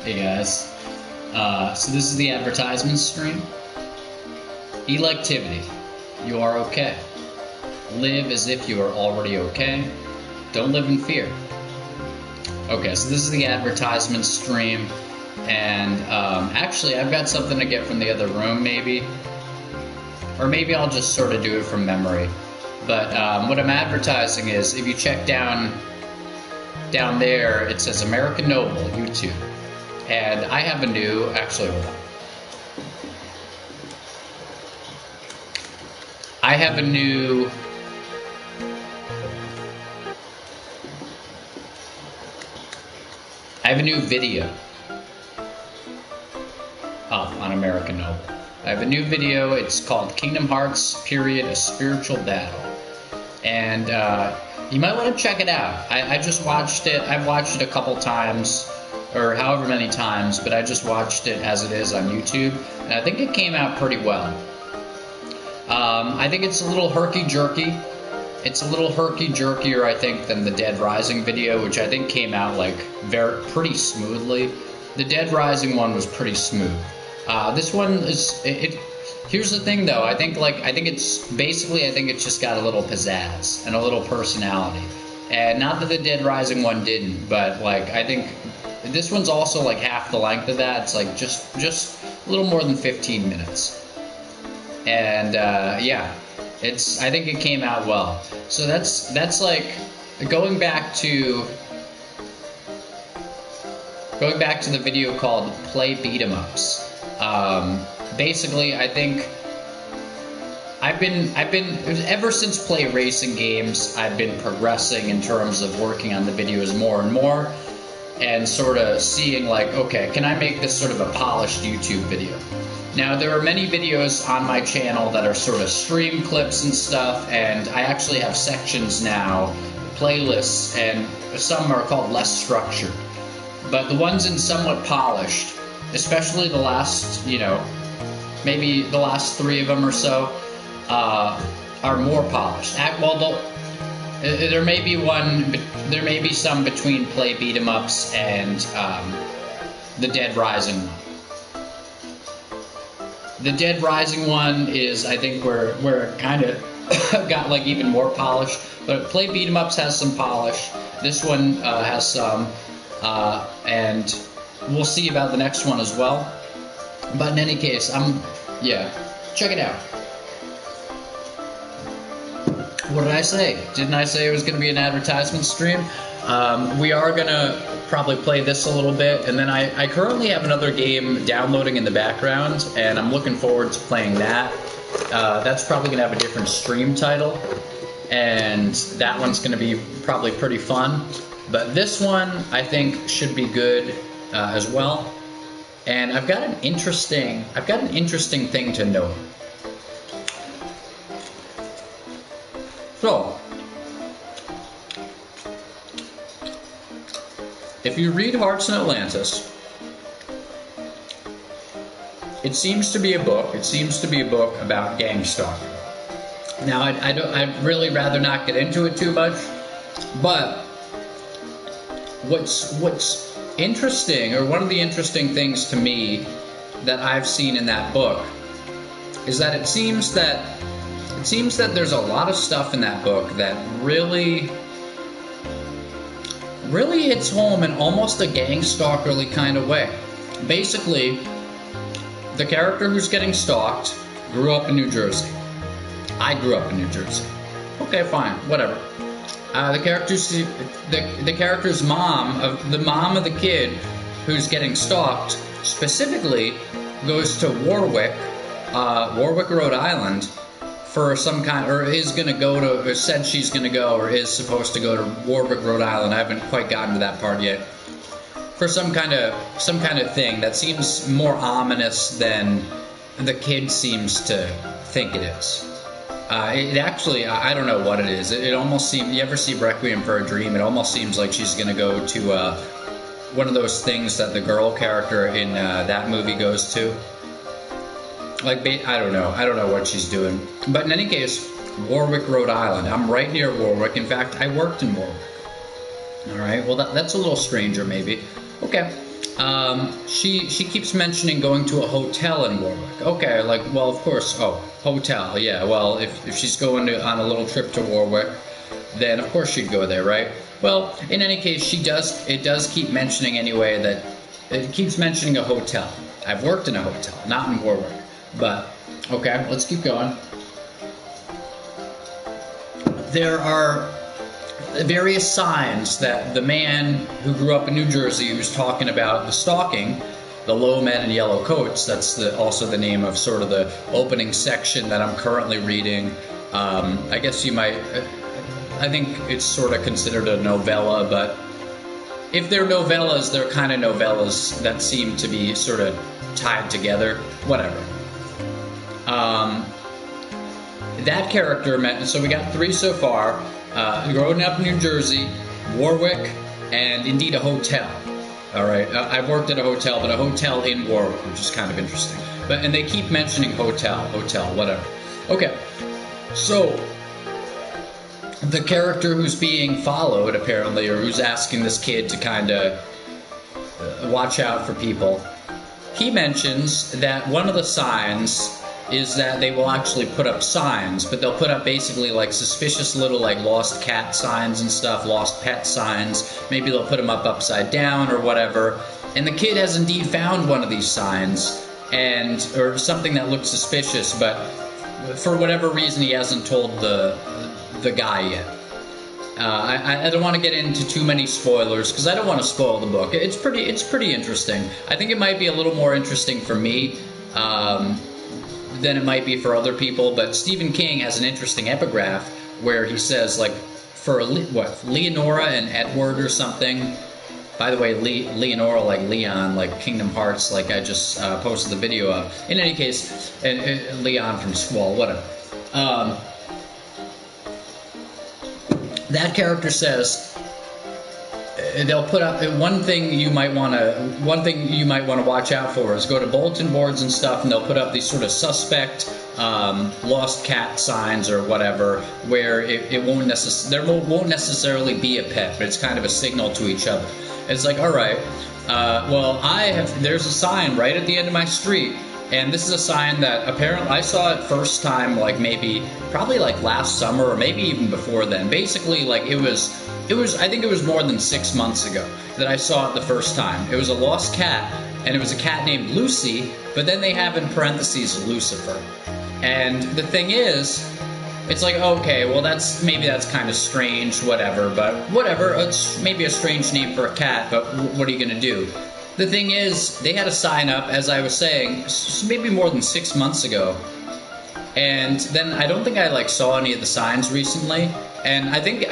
Hey guys. So this is the advertisement stream. Electivity. You are okay. Live as if you are already okay. Don't live in fear. Okay, so this is the advertisement stream. And actually, I've got something to get from the other room, maybe. Or maybe I'll just sort of do it from memory. But what I'm advertising is, if you check down there, it says American Noble, YouTube. And I have a new, actually, hold on. I have a new video up on American Noble. I have a new video. It's called Kingdom Hearts, period, a spiritual battle. And you might want to check it out. I just watched it. I've watched it a couple times, or however many times, but I just watched it as it is on YouTube. And I think it came out pretty well. I think it's a little herky-jerky. It's a little herky-jerkier, I think, than the Dead Rising video, which I think came out like pretty smoothly. The Dead Rising one was pretty smooth. This one is here's the thing, though. I think it's just got a little pizzazz and a little personality. And not that the Dead Rising one didn't, but like I think this one's also like half the length of that. It's like just a little more than 15 minutes. And yeah, I think it came out well. So that's like going back to the video called Play Beat 'em Ups. Basically, I think I've been ever since Play Racing Games, I've been progressing in terms of working on the videos more and more, and sort of seeing like, okay, can I make this sort of a polished YouTube video? Now, there are many videos on my channel that are sort of stream clips and stuff, and I actually have sections now, playlists, and some are called less structured. But the ones in somewhat polished, especially the last, maybe the last 3 of them or so, are more polished. Well, there may be some between Play Beat 'em Ups and the Dead Rising one. The Dead Rising one is, I think, where it kind of got like even more polish. But Play Beat 'em Ups has some polish. This one has some, and we'll see about the next one as well. But in any case, check it out. What did I say? Didn't I say it was going to be an advertisement stream? We are going to probably play this a little bit, and then I currently have another game downloading in the background, and I'm looking forward to playing that. That's probably going to have a different stream title, and that one's going to be probably pretty fun. But this one, I think, should be good as well. And I've got an interesting thing to note. So, if you read Hearts in Atlantis, it seems to be a book. It seems to be a book about gang stalking. Now, I'd really rather not get into it too much, but what's interesting, or one of the interesting things to me that I've seen in that book, is that it seems that there's a lot of stuff in that book that really hits home in almost a gang stalkerly kind of way. Basically, the character who's getting stalked grew up in New Jersey. I grew up in New Jersey. Okay, fine, whatever. The character's mom, the mom of the kid who's getting stalked, specifically goes to Warwick, Rhode Island, for some kind, or is going to go to, or said she's going to go, or is supposed to go to Warwick, Rhode Island. I haven't quite gotten to that part yet. For some kind of thing that seems more ominous than the kid seems to think it is. It actually, I don't know what it is. It almost seems, you ever see Requiem for a Dream? It almost seems like she's going to go to one of those things that the girl character in that movie goes to. Like, I don't know what she's doing. But in any case, Warwick, Rhode Island. I'm right near Warwick. In fact, I worked in Warwick. All right, well, that's a little stranger, maybe. Okay, She keeps mentioning going to a hotel in Warwick. Okay, like, well, of course. Oh, hotel. Yeah. Well, if she's going on a little trip to Warwick, then of course she'd go there, right? Well, in any case, it does keep mentioning anyway that it keeps mentioning a hotel. I've worked in a hotel, not in Warwick, but okay, let's keep going. There are various signs that the man who grew up in New Jersey, who's talking about the stalking, the low men in yellow coats, that's also the name of sort of the opening section that I'm currently reading. I guess you might, I think it's sort of considered a novella, but if they're novellas, they're kind of novellas that seem to be sort of tied together, whatever. That character, so we got 3 so far. Growing up in New Jersey, Warwick, and indeed a hotel. All right, I've worked at a hotel, but a hotel in Warwick, which is kind of interesting. And they keep mentioning hotel, whatever. Okay, so the character who's being followed, apparently, or who's asking this kid to kind of watch out for people, he mentions that one of the signs is that they will actually put up signs, but they'll put up basically like suspicious little like lost cat signs and stuff, lost pet signs. Maybe they'll put them up upside down or whatever. And the kid has indeed found one of these signs, or something that looks suspicious, but for whatever reason he hasn't told the guy yet. I don't want to get into too many spoilers because I don't want to spoil the book. It's pretty interesting. I think it might be a little more interesting for me than it might be for other people, but Stephen King has an interesting epigraph where he says, like, for Leonora and Edward or something. By the way, Leonora, like Leon, like Kingdom Hearts, like I just posted the video of. In any case, and Leon from Squall, whatever. That character says they'll put up one thing you might want to watch out for is go to bulletin boards and stuff, and they'll put up these sort of suspect lost cat signs or whatever, where there won't necessarily be a pet, but it's kind of a signal to each other. It's like, all right, well, there's a sign right at the end of my street. And this is a sign that apparently I saw it first time, like probably like last summer or maybe even before then. Basically, like it was I think it was more than 6 months ago that I saw it the first time. It was a lost cat, and it was a cat named Lucy, but then they have in parentheses Lucifer. And the thing is, it's like, okay, well maybe that's kind of strange, whatever, but whatever, it's maybe a strange name for a cat, but what are you going to do? The thing is, they had a sign up, as I was saying, maybe more than 6 months ago. And then I don't think I saw any of the signs recently. And I think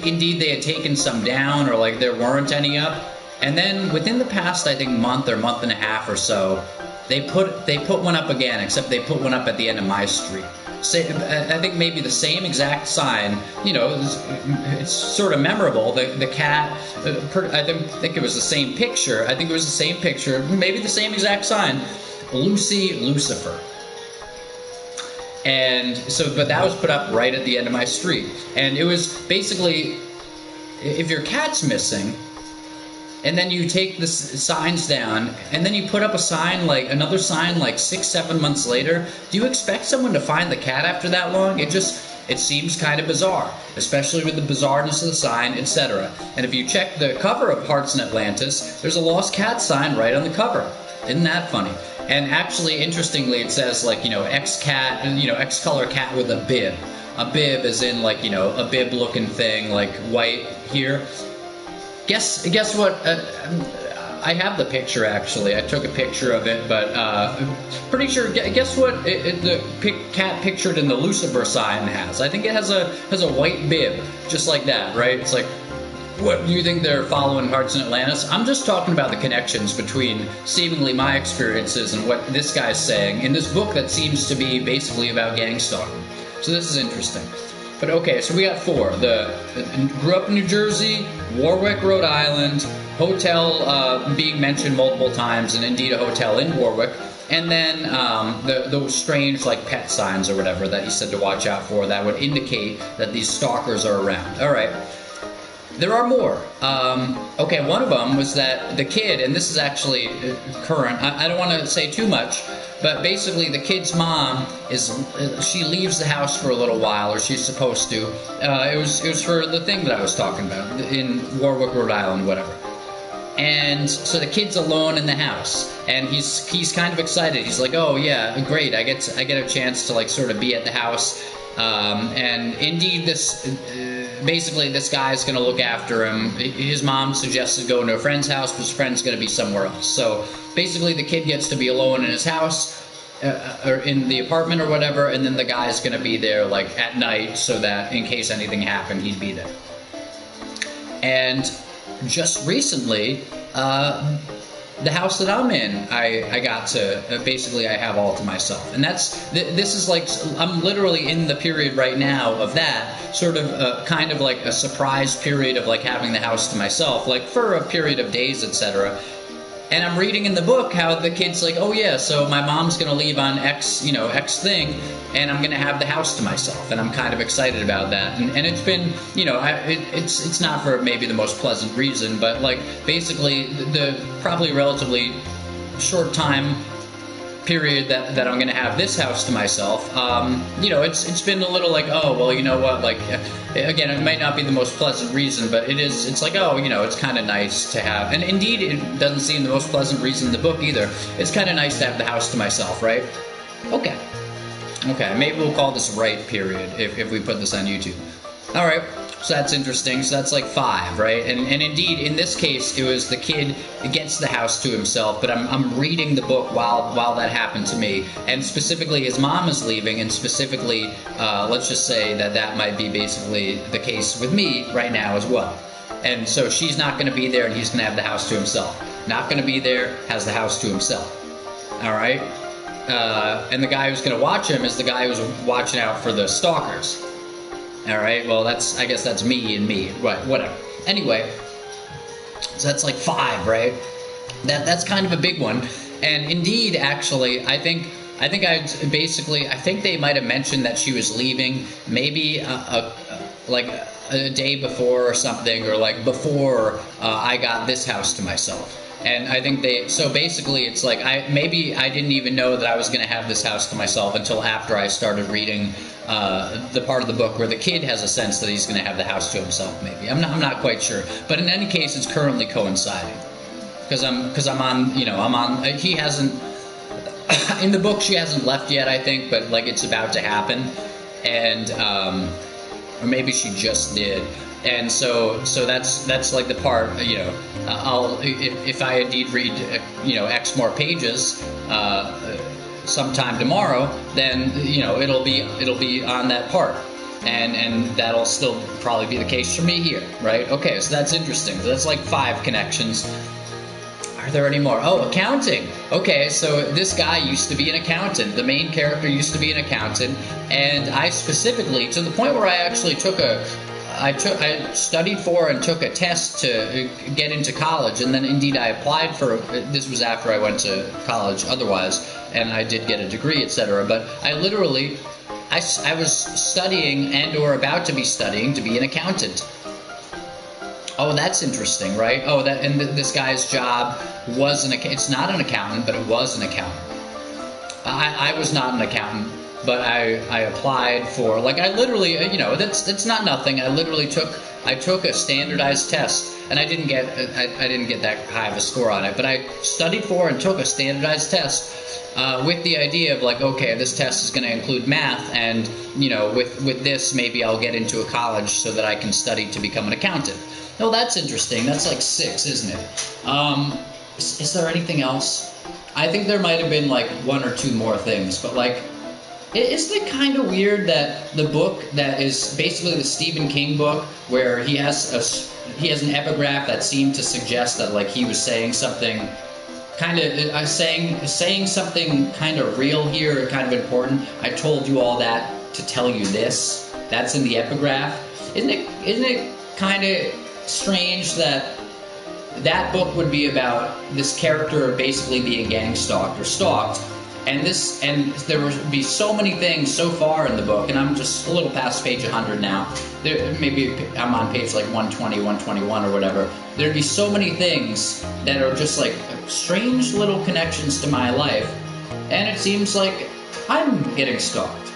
indeed they had taken some down, or like there weren't any up. And then within the past, I think month and a half or so, they put one up again, except they put one up at the end of my street. I think maybe the same exact sign, it's sort of memorable. The cat, I think it was the same picture. I think it was the same picture, maybe the same exact sign, Lucy, Lucifer. And so, but that was put up right at the end of my street. And it was basically, if your cat's missing, and then you take the signs down, and then you put up another sign 6-7 months later, do you expect someone to find the cat after that long? It seems kind of bizarre, especially with the bizarreness of the sign, etc. And if you check the cover of Hearts in Atlantis, there's a lost cat sign right on the cover. Isn't that funny? And actually, interestingly, it says X-cat, X-color cat with a bib. A bib is in a bib-looking thing, like white here. Guess what? I have the picture, actually. I took a picture of it, but pretty sure. Guess what? The cat pictured in the Lucifer sign has. I think it has a white bib, just like that, right? It's like, what do you think they're following Hearts in Atlantis? I'm just talking about the connections between seemingly my experiences and what this guy's saying in this book that seems to be basically about gang stalking. So this is interesting. But okay, so we got 4. Grew up in New Jersey, Warwick, Rhode Island, hotel being mentioned multiple times, and indeed a hotel in Warwick, and then those strange pet signs or whatever that he said to watch out for that would indicate that these stalkers are around. All right. There are more. Okay, one of them was that the kid, and this is actually current. I don't want to say too much, but basically the kid's mom she leaves the house for a little while, or she's supposed to. It was for the thing that I was talking about in Warwick, Rhode Island, whatever. And so the kid's alone in the house, and he's kind of excited. He's like, "Oh yeah, great! I get a chance to like sort of be at the house." And indeed, basically this guy's going to look after him. His mom suggested going to a friend's house, but his friend's going to be somewhere else. So basically, the kid gets to be alone in his house, or in the apartment or whatever, and then the guy's going to be there like at night, so that in case anything happened, he'd be there. And just recently, the house that I'm in, I got to, basically I have all to myself. And this is like, I'm literally in the period right now of that, sort of kind of like a surprise period of like having the house to myself, like for a period of days, etc. And I'm reading in the book how the kid's like, oh yeah, so my mom's going to leave on X thing, and I'm going to have the house to myself. And I'm kind of excited about that. And it's been, it's not for maybe the most pleasant reason, but like basically the probably relatively short time period that I'm going to have this house to myself, it's been a little like, oh, well, you know what, like, again, it might not be the most pleasant reason, but it's like, oh, it's kind of nice to have, and indeed, it doesn't seem the most pleasant reason in the book either. It's kind of nice to have the house to myself, right? Okay, maybe we'll call this right period if we put this on YouTube. All right. So that's interesting. So that's like 5, right? And indeed, in this case, it was the kid gets the house to himself. But I'm reading the book while that happened to me, and specifically, his mom is leaving, and specifically, let's just say that might be basically the case with me right now as well. And so she's not going to be there, and he's going to have the house to himself. Not going to be there, has the house to himself. All right. And the guy who's going to watch him is the guy who's watching out for the stalkers. All right, well, I guess that's me and me, right? Whatever. Anyway, so that's like 5, right? That's kind of a big one. And indeed, actually, I think they might have mentioned that she was leaving maybe like a day before or something, or like before I got this house to myself. And I think so basically it's like, maybe I didn't even know that I was going to have this house to myself until after I started reading the part of the book where the kid has a sense that he's going to have the house to himself, maybe. I'm not quite sure. But in any case, it's currently coinciding. Because I'm on, he hasn't, in the book she hasn't left yet, I think, but like it's about to happen. And, or maybe she just did. And so that's like the part, I'll, if I indeed read, X more pages, sometime tomorrow, then, it'll be on that part. And that'll still probably be the case for me here, right? Okay, so that's interesting. So that's like 5 connections. Are there any more? Oh, accounting. Okay, so this guy used to be an accountant. The main character used to be an accountant. And I specifically, to the point where I actually I studied for and took a test to get into college, and then indeed I applied for, this was after I went to college otherwise, and I did get a degree, etc. But I literally, I was studying and or about to be studying to be an accountant. Oh, that's interesting, right? Oh, and this guy's job was it's not an accountant, but it was an accountant. I was not an accountant. But I applied for, like, I literally, that's not nothing. I literally took a standardized test, and I didn't get that high of a score on it. But I studied for and took a standardized test with the idea of like, okay, this test is going to include math, and with this maybe I'll get into a college so that I can study to become an accountant. Oh, that's interesting. That's like 6, isn't it? Is there anything else? I think there might have been like 1 or 2 more things, but like. Isn't it kind of weird that the book that is basically the Stephen King book, where he has an epigraph that seemed to suggest that like he was saying something kind of saying something kind of real here, kind of important. I told you all that to tell you this. That's in the epigraph. Isn't it kind of strange that book would be about this character basically being gang stalked or stalked, And there would be so many things so far in the book, and I'm just a little past page 100 now. Maybe I'm on page like 120, 121 or whatever. There'd be so many things that are just like strange little connections to my life, and it seems like I'm getting stalked.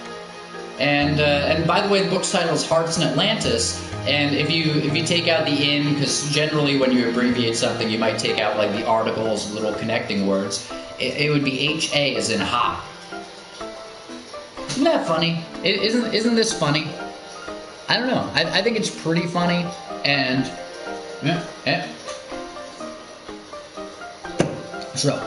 And by the way, the book's title is Hearts in Atlantis. And if you take out the in, because generally when you abbreviate something, you might take out like the articles, little connecting words. It would be HA as in hot. Isn't that funny? Isn't this funny? I don't know. I think it's pretty funny. And so